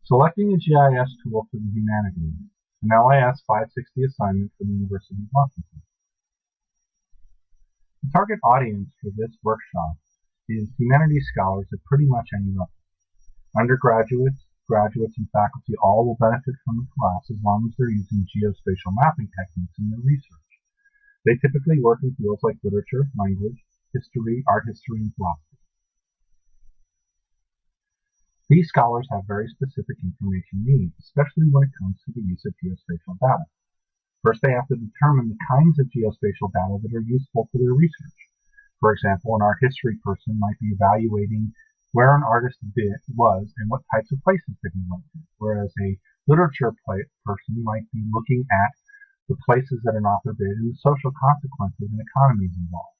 Selecting a GIS tool for the humanities, an LIS 560 assignment for the University of Washington. The target audience for this workshop is humanities scholars at pretty much any level. Undergraduates, graduates, and faculty all will benefit from the class as long as they're using geospatial mapping techniques in their research. They typically work in fields like literature, language, history, art history, and philosophy. These scholars have very specific information needs, especially when it comes to the use of geospatial data. First, they have to determine the kinds of geospatial data that are useful for their research. For example, an art history person might be evaluating where an artist was and what types of places that he went to, whereas a literature person might be looking at the places that an author did and the social consequences and economies involved.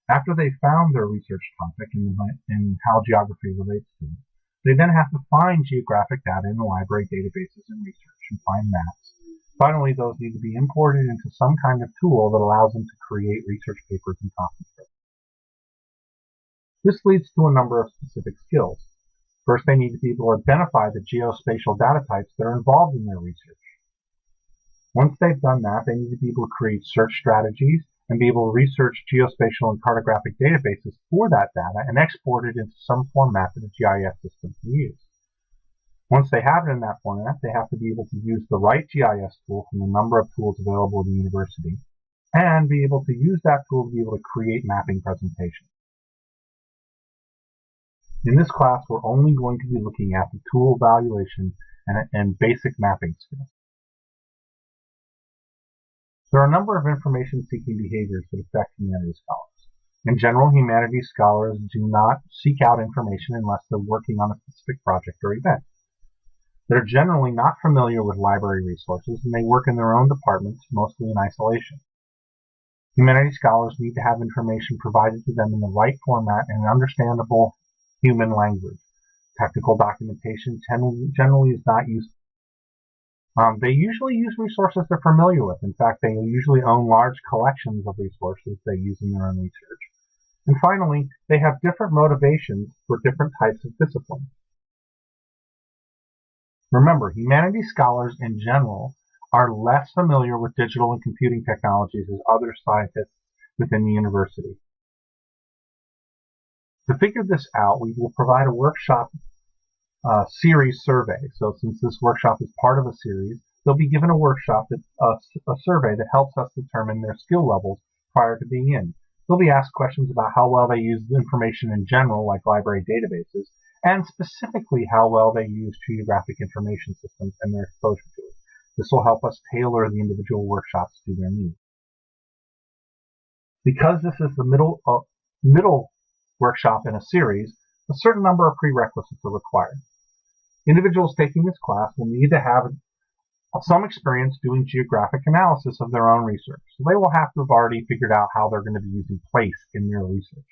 After they've found their research topic and how geography relates to it, they then have to find geographic data in the library databases and research and find maps. Finally, those need to be imported into some kind of tool that allows them to create research papers and conference papers. This leads to a number of specific skills. First, they need to be able to identify the geospatial data types that are involved in their research. Once they've done that, they need to be able to create search strategies and be able to research geospatial and cartographic databases for that data and export it into some format that a GIS system can use. Once they have it in that format, they have to be able to use the right GIS tool from the number of tools available at the university and be able to use that tool to be able to create mapping presentations. In this class, we're only going to be looking at the tool evaluation and basic mapping skills. There are a number of information-seeking behaviors that affect humanities scholars. In general, humanities scholars do not seek out information unless they're working on a specific project or event. They're generally not familiar with library resources, and they work in their own departments, mostly in isolation. Humanities scholars need to have information provided to them in the right format and understandable human language. Technical documentation generally is not useful. They usually use resources they're familiar with. In fact, they usually own large collections of resources they use in their own research. And finally, they have different motivations for different types of disciplines. Remember, humanities scholars in general are less familiar with digital and computing technologies as other scientists within the university. To figure this out, we will provide a workshop series survey. So since this workshop is part of a series, they'll be given a workshop, a survey that helps us determine their skill levels prior to being in. They'll be asked questions about how well they use information in general, like library databases, and specifically how well they use geographic information systems and their exposure to it. This will help us tailor the individual workshops to their needs. Because this is the middle workshop in a series, a certain number of prerequisites are required. Individuals taking this class will need to have some experience doing geographic analysis of their own research. So they will have to have already figured out how they're going to be using place in their research.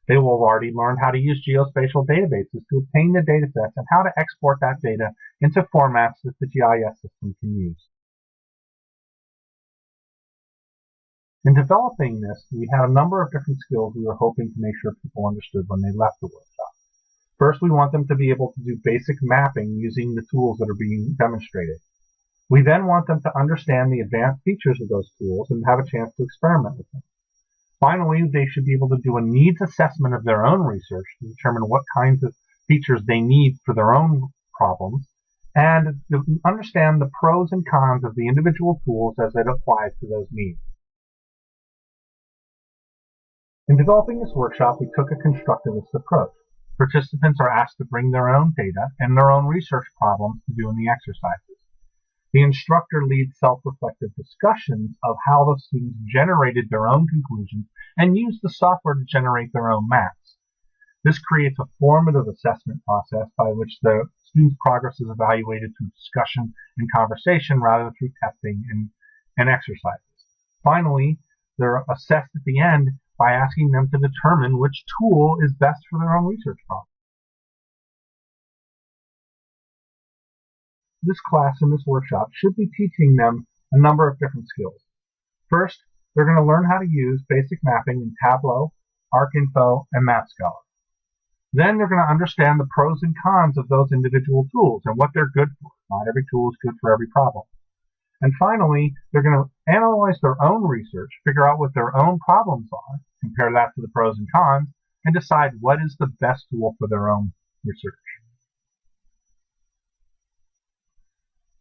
They will have already learned how to use geospatial databases to obtain the data sets and how to export that data into formats that the GIS system can use. In developing this, we had a number of different skills we were hoping to make sure people understood when they left the workshop. First, we want them to be able to do basic mapping using the tools that are being demonstrated. We then want them to understand the advanced features of those tools and have a chance to experiment with them. Finally, they should be able to do a needs assessment of their own research to determine what kinds of features they need for their own problems and to understand the pros and cons of the individual tools as it applies to those needs. In developing this workshop, we took a constructivist approach. Participants are asked to bring their own data and their own research problems to do in the exercises. The instructor leads self-reflective discussions of how the students generated their own conclusions and used the software to generate their own maps. This creates a formative assessment process by which the student's progress is evaluated through discussion and conversation rather than through testing and exercises. Finally, they're assessed at the end by asking them to determine which tool is best for their own research problem. This class and this workshop should be teaching them a number of different skills. First, they're going to learn how to use basic mapping in Tableau, ArcInfo, and MapScholar. Then they're going to understand the pros and cons of those individual tools and what they're good for. Not every tool is good for every problem. And finally, they're going to analyze their own research, figure out what their own problems are, compare that to the pros and cons, and decide what is the best tool for their own research.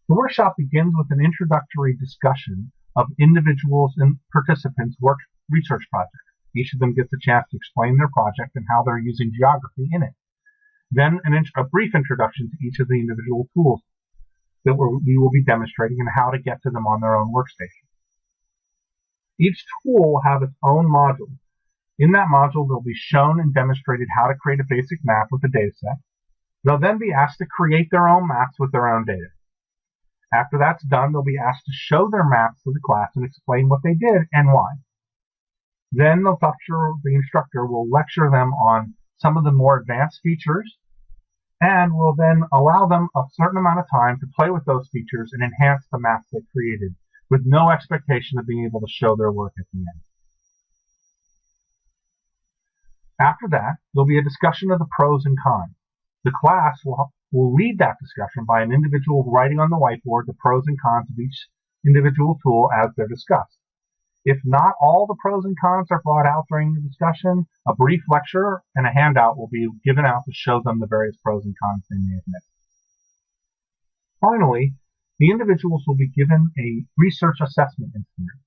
The workshop begins with an introductory discussion of individuals and participants' research projects. Each of them gets a chance to explain their project and how they're using geography in it. Then a brief introduction to each of the individual tools that we will be demonstrating and how to get to them on their own workstation. Each tool will have its own module. In that module, they'll be shown and demonstrated how to create a basic map with a dataset. They'll then be asked to create their own maps with their own data. After that's done, they'll be asked to show their maps to the class and explain what they did and why. Then the instructor will lecture them on some of the more advanced features and will then allow them a certain amount of time to play with those features and enhance the maps they created with no expectation of being able to show their work at the end. After that, there'll be a discussion of the pros and cons. The class will lead that discussion by an individual writing on the whiteboard the pros and cons of each individual tool as they're discussed. If not all the pros and cons are brought out during the discussion, a brief lecture and a handout will be given out to show them the various pros and cons they may have missed. Finally, the individuals will be given a research assessment instrument.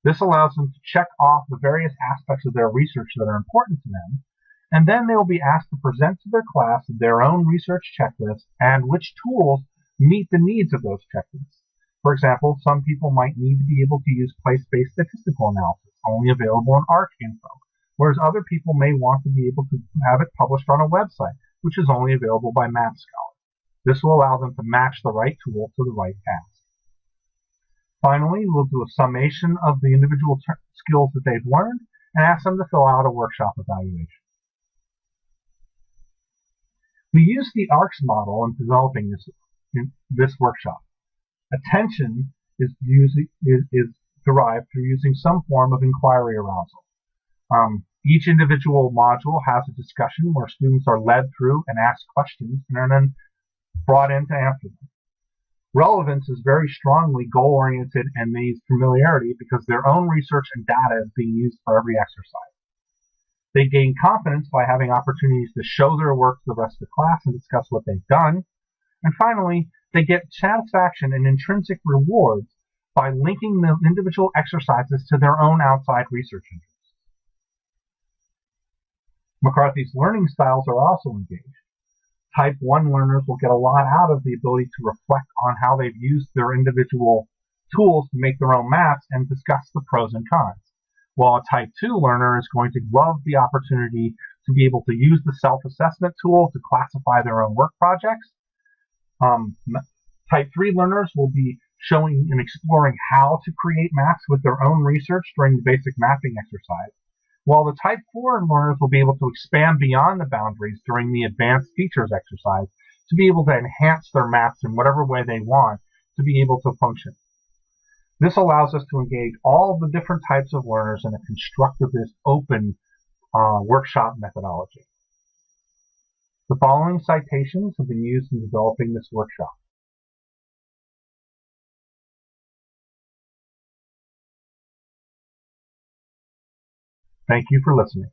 This allows them to check off the various aspects of their research that are important to them, and then they will be asked to present to their class their own research checklist and which tools meet the needs of those checklists. For example, some people might need to be able to use place-based statistical analysis, only available in ArcInfo, whereas other people may want to be able to have it published on a website, which is only available by MapScholar. This will allow them to match the right tool to the right task. Finally, we'll do a summation of the individual skills that they've learned and ask them to fill out a workshop evaluation. We use the ARCS model in developing this workshop. Attention is derived through using some form of inquiry arousal. Each individual module has a discussion where students are led through and asked questions and are then brought in to answer them. Relevance is very strongly goal-oriented and needs familiarity because their own research and data is being used for every exercise. They gain confidence by having opportunities to show their work to the rest of the class and discuss what they've done. And finally, they get satisfaction and intrinsic rewards by linking the individual exercises to their own outside research interests. McCarthy's learning styles are also engaged. Type 1 learners will get a lot out of the ability to reflect on how they've used their individual tools to make their own maps and discuss the pros and cons. While a Type 2 learner is going to love the opportunity to be able to use the self-assessment tool to classify their own work projects. Type 3 learners will be showing and exploring how to create maps with their own research during the basic mapping exercise, while the Type 4 learners will be able to expand beyond the boundaries during the advanced features exercise to be able to enhance their maps in whatever way they want to be able to function. This allows us to engage all of the different types of learners in a constructivist, open workshop methodology. The following citations have been used in developing this workshop. Thank you for listening.